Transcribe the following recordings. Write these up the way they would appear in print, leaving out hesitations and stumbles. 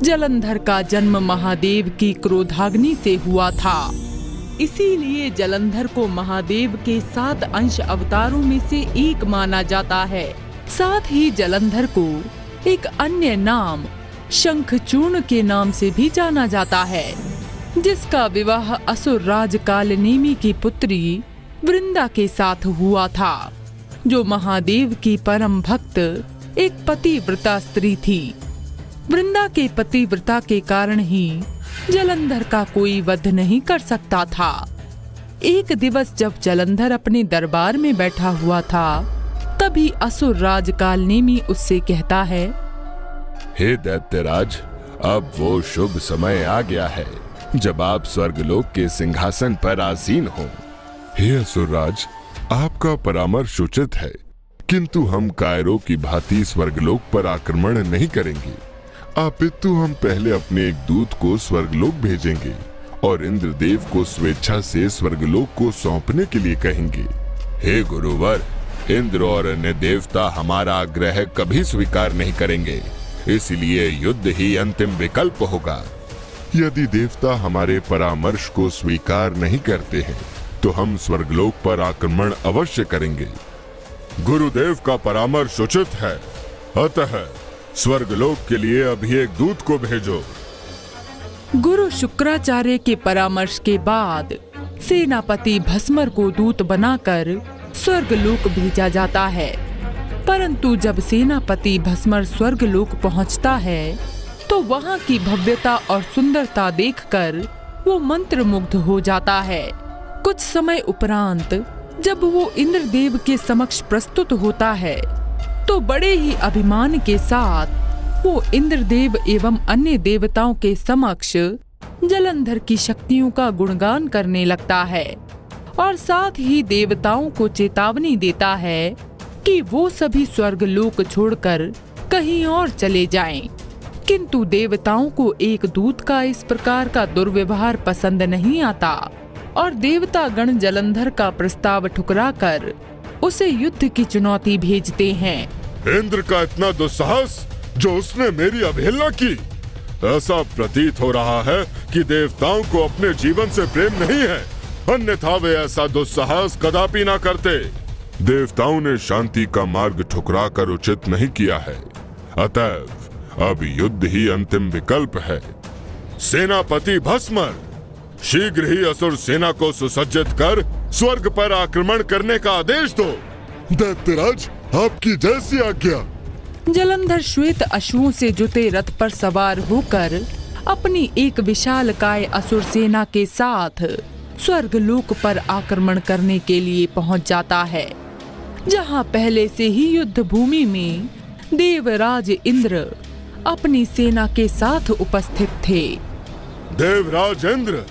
जलंधर का जन्म महादेव की क्रोधाग्नि से हुआ था। इसीलिए जलंधर को महादेव के 7 अंश अवतारों में से एक माना जाता है। साथ ही जलंधर को एक अन्य नाम शंखचूर्ण के नाम से भी जाना जाता है, जिसका विवाह असुर राज कालनेमी की पुत्री वृंदा के साथ हुआ था, जो महादेव की परम भक्त एक पतिव्रता स्त्री थी। वृंदा के पतिव्रता के कारण ही जलंधर का कोई वध नहीं कर सकता था। एक दिवस जब जलंधर अपने दरबार में बैठा हुआ था, तभी असुर राज कालनेमी उससे कहता है, हे दैत्यराज, अब वो शुभ समय आ गया है जब आप स्वर्गलोक के सिंहासन पर आसीन हो। हे असुरराज, आपका परामर्श उचित है, किंतु हम कायरों की भांति स्वर्गलोक पर आक्रमण नहीं करेंगे, अपितु हम पहले अपने एक दूत को स्वर्गलोक भेजेंगे और इंद्रदेव को स्वेच्छा से स्वर्गलोक को सौंपने के लिए कहेंगे। हे गुरुवर, इंद्र और अन्य देवता हमारा आग्रह कभी स्वीकार नहीं करेंगे, इसलिए युद्ध ही अंतिम विकल्प होगा। यदि देवता हमारे परामर्श को स्वीकार नहीं करते हैं, तो हम स्वर्गलोक पर आक्रमण अवश्य करेंगे। गुरुदेव का परामर्श उचित है, अतः स्वर्गलोक के लिए अभी एक दूत को भेजो। गुरु शुक्राचार्य के परामर्श के बाद सेनापति भस्मर को दूत बनाकर स्वर्गलोक भेजा जाता है। परंतु जब सेनापति भस्मर स्वर्गलोक पहुंचता है, तो वहां की भव्यता और सुंदरता देखकर वो मंत्रमुग्ध हो जाता है। कुछ समय उपरांत जब वो इंद्रदेव के समक्ष प्रस्तुत होता है, तो बड़े ही अभिमान के साथ वो इंद्रदेव एवं अन्य देवताओं के समक्ष जलंधर की शक्तियों का गुणगान करने लगता है और साथ ही देवताओं को चेतावनी देता है कि वो सभी स्वर्गलोक छोड़कर कहीं और चले जाएं। किंतु देवताओं को एक दूत का इस प्रकार का दुर्व्यवहार पसंद नहीं आता और देवता गण जलंधर का प्रस्ताव ठुकराकर उसे युद्ध की चुनौती भेजते हैं। इंद्र का इतना दुस्साहस जो उसने मेरी अवहेलना की, ऐसा प्रतीत हो रहा है कि देवताओं को अपने जीवन से प्रेम नहीं है, अन्यथा वे ऐसा दुस्साहस कदापि ना करते। देवताओं ने शांति का मार्ग ठुकरा कर उचित नहीं किया है, अतः अब युद्ध ही अंतिम विकल्प है। सेनापति भस्मर, शीघ्र ही असुर सेना को सुसज्जित कर स्वर्ग पर आक्रमण करने का आदेश दो। दैत्यराज, आपकी जैसी आज्ञा। जलंधर श्वेत अश्वों से जुते रथ पर सवार होकर अपनी एक विशालकाय असुर सेना के साथ स्वर्गलोक पर आक्रमण करने के लिए पहुंच जाता है, जहां पहले से ही युद्ध भूमि में देवराज इंद्र अपनी सेना के साथ उपस्थित थे। देवराज इंद्र,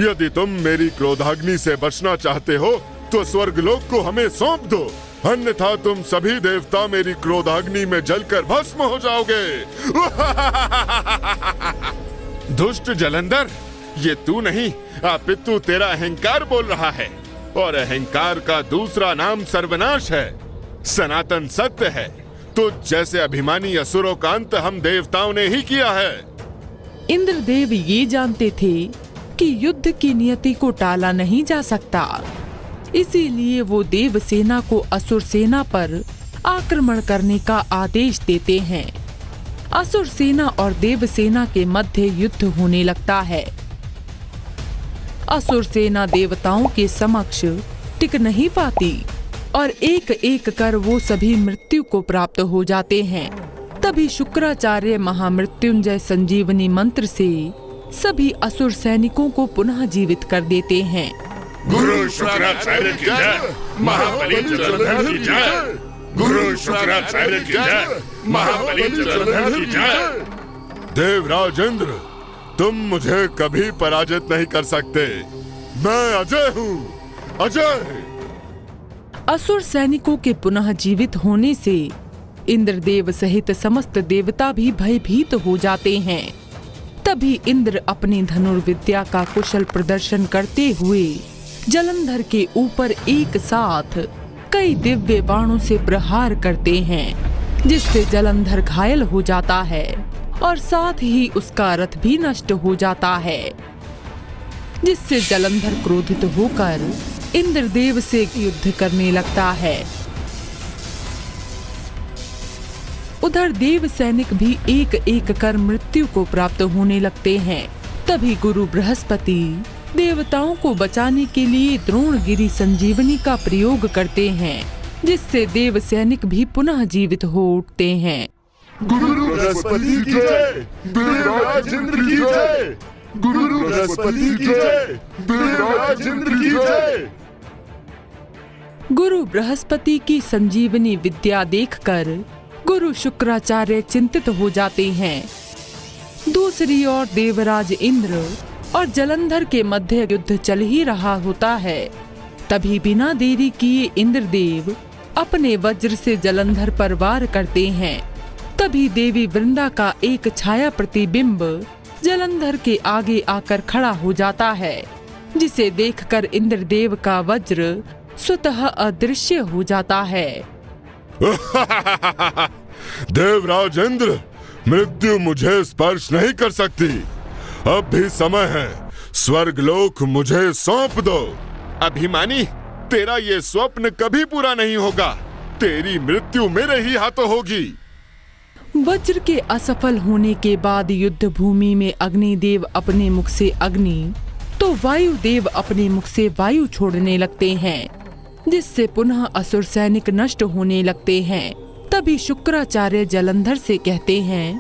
यदि तुम मेरी क्रोधाग्नि से बचना चाहते हो तो स्वर्गलोक को हमें सौंप दो, अन्यथा तुम सभी देवता मेरी क्रोधाग्नि में जलकर भस्म हो जाओगे। दुष्ट जलंधर, ये तू नहीं अपितु तेरा अहंकार बोल रहा है, और अहंकार का दूसरा नाम सर्वनाश है। सनातन सत्य है, तो जैसे अभिमानी असुरों का अंत हम देवताओं ने ही किया है। इंद्रदेव ये जानते थे कि युद्ध की नियति को टाला नहीं जा सकता, इसीलिए वो देव सेना को असुर सेना पर आक्रमण करने का आदेश देते हैं। असुर सेना और देव सेना के मध्य युद्ध होने लगता है। असुर सेना देवताओं के समक्ष टिक नहीं पाती और एक एक कर वो सभी मृत्यु को प्राप्त हो जाते हैं। तभी शुक्राचार्य महामृत्युंजय संजीवनी मंत्र से सभी असुर सैनिकों को पुनः जीवित कर देते हैं। गुरु शुक्राचार्य की जय, महाबली जलंधर की जय। गुरु शुक्राचार्य की जय, महाबली जलंधर की जय। देवराज इंद्र, तुम मुझे कभी पराजित नहीं कर सकते, मैं अजय हूँ, अजय। असुर सैनिकों के पुनः जीवित होने से इंद्रदेव सहित समस्त देवता भी भयभीत हो जाते हैं। तभी इंद्र अपनी धनुर्विद्या का कुशल प्रदर्शन करते हुए जलंधर के ऊपर एक साथ कई दिव्य बाणों से प्रहार करते हैं, जिससे जलंधर घायल हो जाता है और साथ ही उसका रथ भी नष्ट हो जाता है, जिससे जलंधर क्रोधित होकर इंद्रदेव से युद्ध करने लगता है। उधर देव सैनिक भी एक एक कर मृत्यु को प्राप्त होने लगते हैं। तभी गुरु बृहस्पति देवताओं को बचाने के लिए द्रोणगिरी संजीवनी का प्रयोग करते हैं, जिससे देव सैनिक भी पुनः जीवित हो उठते हैं। गुरु बृहस्पति की जय, देवराज इंद्र की जय। गुरु बृहस्पति की जय, देवराज इंद्र की जय। गुरु बृहस्पति की संजीवनी विद्या देखकर गुरु शुक्राचार्य चिंतित हो जाते हैं। दूसरी ओर देवराज इंद्र और जलंधर के मध्य युद्ध चल ही रहा होता है। तभी बिना देरी किए इंद्रदेव अपने वज्र से जलंधर पर वार करते हैं। तभी देवी वृंदा का एक छाया प्रतिबिंब जलंधर के आगे आकर खड़ा हो जाता है, जिसे देखकर इंद्रदेव का वज्र स्वतः अदृश्य हो जाता है। देवराज इंद्र, मृत्यु मुझे स्पर्श नहीं कर सकती। अब भी समय है, स्वर्गलोक मुझे सौंप दो। अभिमानी, तेरा ये स्वप्न कभी पूरा नहीं होगा। तेरी मृत्यु मेरे ही हाथों होगी। वज्र के असफल होने के बाद युद्ध भूमि में अग्निदेव अपने मुख से अग्नि तो वायुदेव अपने मुख से वायु छोड़ने लगते हैं, जिससे पुनः असुर सैनिक नष्ट होने लगते हैं। तभी शुक्राचार्य जलंधर से कहते हैं,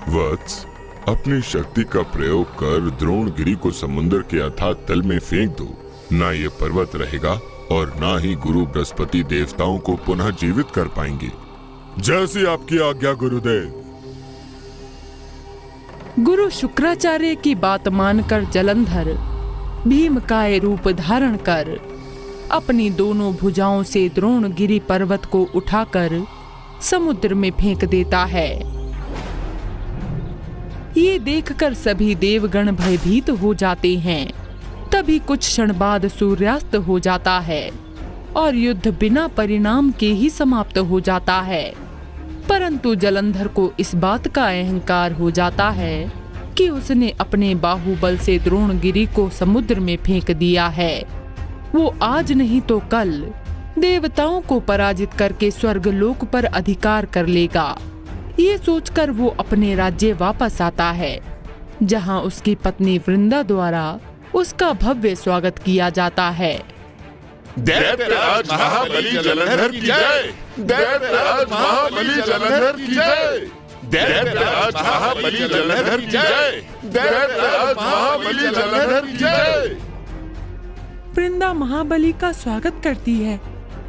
वत्स, अपनी शक्ति का प्रयोग कर द्रोणगिरी को समुद्र के अथाह तल में फेंक दो। ना ये पर्वत रहेगा और ना ही गुरु बृहस्पति देवताओं को पुनः जीवित कर पाएंगे। जैसी आपकी आज्ञा गुरुदेव। गुरु शुक्राचार्य की बात मानकर जलंधर भीमकाय रूप धारण कर अपनी दोनों भुजाओं से द्रोणगिरी पर्वत को उठाकर समुद्र में फेंक देता है। ये देखकर सभी देवगण भयभीत हो जाते हैं। तभी कुछ क्षण बाद सूर्यास्त हो जाता है और युद्ध बिना परिणाम के ही समाप्त हो जाता है। परंतु जलंधर को इस बात का अहंकार हो जाता है कि उसने अपने बाहुबल से द्रोणगिरी को समुद्र में फेंक दिया है। वो आज नहीं तो कल देवताओं को पराजित करके स्वर्गलोक पर अधिकार कर लेगा। ये सोचकर वो अपने राज्य वापस आता है, जहां उसकी पत्नी वृंदा द्वारा उसका भव्य स्वागत किया जाता है। देवराज महाबली जलंधर की जय। देवराज महाबली जलंधर की जय। देवराज महाबली जलंधर की जय। देवराज महाबली जलंधर की जय। वृंदा महाबली का स्वागत करती है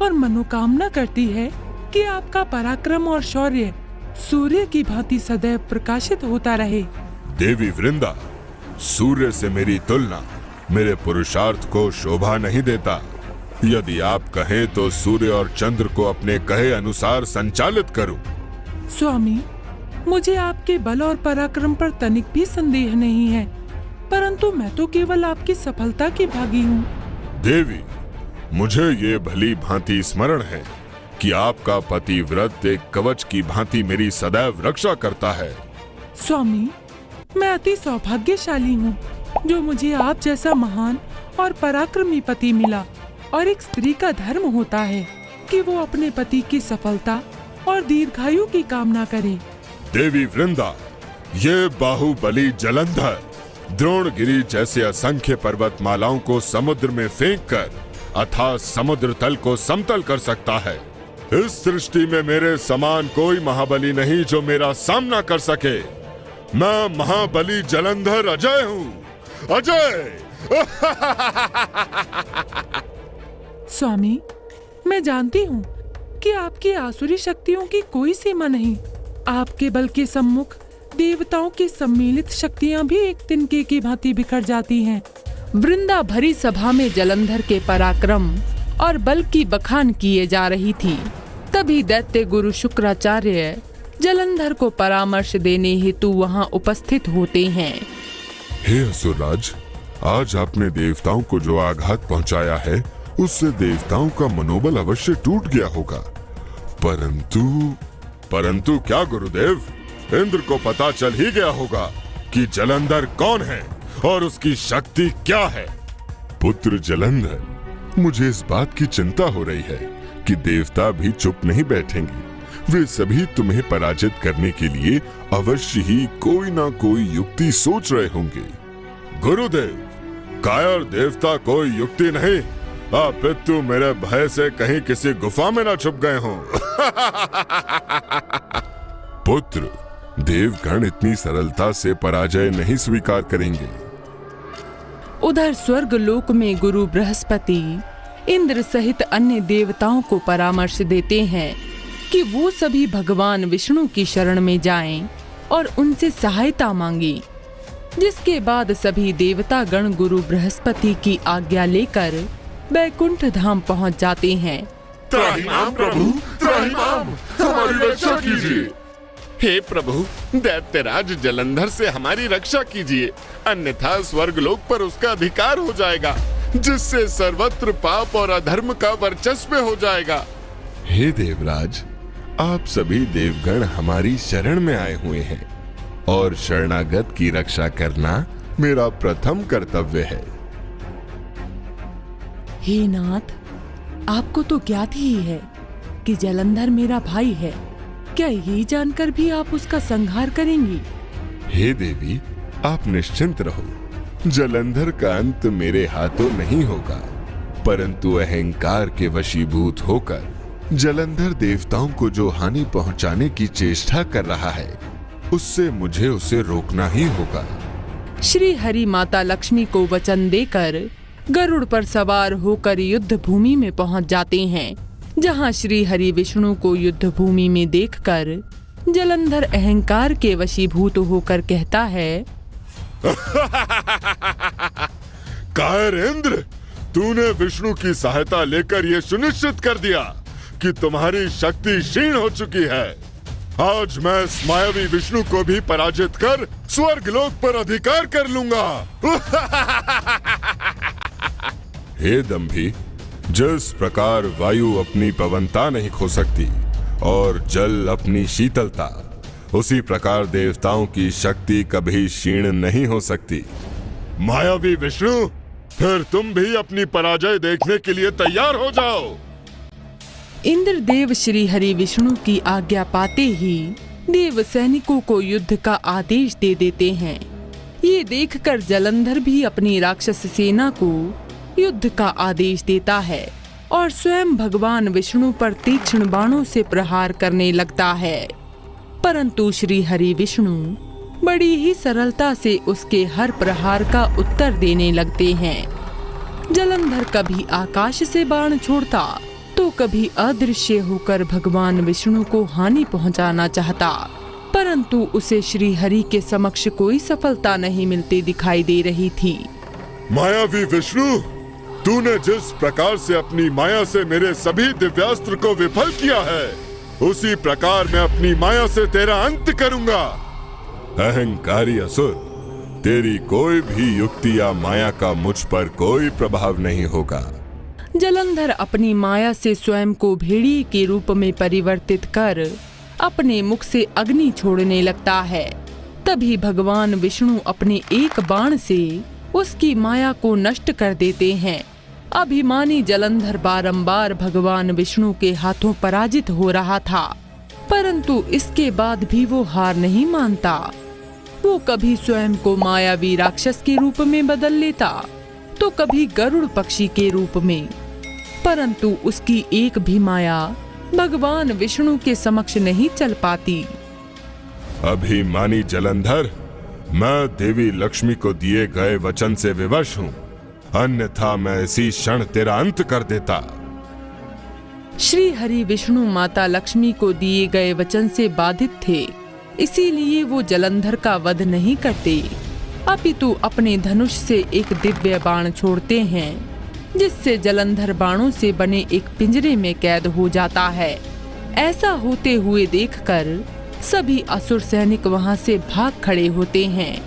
और मनोकामना करती है कि आपका पराक्रम और शौर्य सूर्य की भांति सदैव प्रकाशित होता रहे। देवी वृंदा, सूर्य से मेरी तुलना मेरे पुरुषार्थ को शोभा नहीं देता। यदि आप कहें तो सूर्य और चंद्र को अपने कहे अनुसार संचालित करूं। स्वामी, मुझे आपके बल और पराक्रम पर तनिक भी संदेह नहीं है, परंतु मैं तो केवल आपकी सफलता की भागी हूँ। देवी, मुझे ये भली भांति स्मरण है कि आपका पतिव्रत एक कवच की भांति मेरी सदैव रक्षा करता है। स्वामी, मैं अति सौभाग्यशाली हूँ जो मुझे आप जैसा महान और पराक्रमी पति मिला। और एक स्त्री का धर्म होता है कि वो अपने पति की सफलता और दीर्घायु की कामना करे। देवी वृंदा, ये बाहुबली जलंधर द्रोणगिरी जैसे असंख्य पर्वतमालाओं को समुद्र में फेंककर अथाह समुद्र तल को समतल कर सकता है। इस सृष्टि में मेरे समान कोई महाबली नहीं जो मेरा सामना कर सके। मैं महाबली जलंधर अजय हूँ, अजय। स्वामी, मैं जानती हूँ कि आपकी आसुरी शक्तियों की कोई सीमा नहीं। आपके बल के सम्मुख देवताओं की सम्मिलित शक्तियाँ भी एक तिनके की भांति बिखर जाती हैं। वृंदा भरी सभा में जलंधर के पराक्रम और बल की बखान किए जा रही थी। तभी दैत्य गुरु शुक्राचार्य जलंधर को परामर्श देने हेतु वहां उपस्थित होते हैं। हे असुरराज, आज आपने देवताओं को जो आघात पहुंचाया है उससे देवताओं का मनोबल अवश्य टूट गया होगा। परंतु क्या गुरुदेव, इंद्र को पता चल ही गया होगा कि जलंधर कौन है और उसकी शक्ति क्या है। पुत्र जलंधर, मुझे इस बात की चिंता हो रही है कि देवता भी चुप नहीं बैठेंगे। वे सभी तुम्हें पराजित करने के लिए अवश्य ही कोई ना कोई युक्ति सोच रहे होंगे। गुरुदेव, कायर देवता कोई युक्ति नहीं, अपितु मेरे भय से कहीं किसी गुफा में ना छुप गए हों। पुत्र, देवगण इतनी सरलता से पराजय नहीं स्वीकार करेंगे। उधर स्वर्गलोक में गुरु बृहस्पति इंद्र सहित अन्य देवताओं को परामर्श देते हैं कि वो सभी भगवान विष्णु की शरण में जाएं और उनसे सहायता मांगे। जिसके बाद सभी देवता गण गुरु बृहस्पति की आज्ञा लेकर बैकुंठ धाम पहुंच जाते हैं। त्राहिमाम प्रभु, त्राहिमाम, हमारी रक्षा कीजिए। हे प्रभु, दैत्यराज जलंधर से हमारी रक्षा कीजिए, अन्यथा स्वर्गलोक पर उसका अधिकार हो जाएगा, जिससे सर्वत्र पाप और अधर्म का वर्चस्व हो जाएगा। हे देवराज, आप सभी देवगण हमारी शरण में आए हुए हैं और शरणागत की रक्षा करना मेरा प्रथम कर्तव्य है। हे नाथ, आपको तो ज्ञात ही है कि जलंधर मेरा भाई है। क्या यही जानकर भी आप उसका संहार करेंगी? हे देवी, आप निश्चिंत रहो। जलंधर का अंत मेरे हाथों नहीं होगा, परंतु अहंकार के वशीभूत होकर जलंधर देवताओं को जो हानि पहुंचाने की चेष्टा कर रहा है, उससे मुझे उसे रोकना ही होगा। श्री हरि माता लक्ष्मी को वचन देकर गरुड़ पर सवार होकर युद्ध भूमि में पहुंच जाते हैं, जहां श्री हरि विष्णु को युद्ध भूमि में देखकर जलंधर अहंकार के वशीभूत होकर कहता है, कायर इंद्र, तूने विष्णु की सहायता लेकर यह सुनिश्चित कर दिया कि तुम्हारी शक्ति क्षीण हो चुकी है। आज मैं इस मायावी विष्णु को भी पराजित कर स्वर्गलोक पर अधिकार कर लूंगा। हे दंभी, जिस प्रकार वायु अपनी पवनता नहीं खो सकती और जल अपनी शीतलता, उसी प्रकार देवताओं की शक्ति कभी क्षीण नहीं हो सकती। मायावी विष्णु, फिर तुम भी अपनी पराजय देखने के लिए तैयार हो जाओ। इंद्रदेव श्री हरि विष्णु की आज्ञा पाते ही देव सैनिकों को युद्ध का आदेश दे देते हैं। ये देखकर जलंधर भी अपनी राक्षस सेना को युद्ध का आदेश देता है और स्वयं भगवान विष्णु पर तीक्ष्ण बाणों से प्रहार करने लगता है, परंतु श्री हरि विष्णु बड़ी ही सरलता से उसके हर प्रहार का उत्तर देने लगते हैं। जलंधर कभी आकाश से बाण छोड़ता तो कभी अदृश्य होकर भगवान विष्णु को हानि पहुंचाना चाहता, परंतु उसे श्री हरि के समक्ष कोई सफलता नहीं मिलती दिखाई दे रही थी। मायावी विष्णु, तूने जिस प्रकार से अपनी माया से मेरे सभी दिव्यास्त्र को विफल किया है, उसी प्रकार मैं अपनी माया से तेरा अंत करूंगा। अहंकारी असुर, तेरी कोई भी युक्ति या माया का मुझ पर कोई प्रभाव नहीं होगा। जलंधर अपनी माया से स्वयं को भेड़िए के रूप में परिवर्तित कर अपने मुख से अग्नि छोड़ने लगता है। तभी भगवान विष्णु अपने एक बाण से उसकी माया को नष्ट कर देते हैं। अभिमानी जलंधर बारंबार भगवान विष्णु के हाथों पराजित हो रहा था, परंतु इसके बाद भी वो हार नहीं मानता। वो कभी स्वयं को मायावी राक्षस के रूप में बदल लेता तो कभी गरुड़ पक्षी के रूप में, परंतु उसकी एक भी माया भगवान विष्णु के समक्ष नहीं चल पाती। अभिमानी जलंधर, मैं देवी लक्ष्मी को दिए गए वचन से विवश हूँ, अन्यथा मैं इसी क्षण तेरा अंत कर देता। श्री हरि विष्णु माता लक्ष्मी को दिए गए वचन से बाधित थे, इसीलिए वो जलंधर का वध नहीं करते, अपितु अपने धनुष से एक दिव्य बाण छोड़ते हैं, जिससे जलंधर बाणों से बने एक पिंजरे में कैद हो जाता है। ऐसा होते हुए देखकर सभी असुर सैनिक वहां से भाग खड़े होते हैं।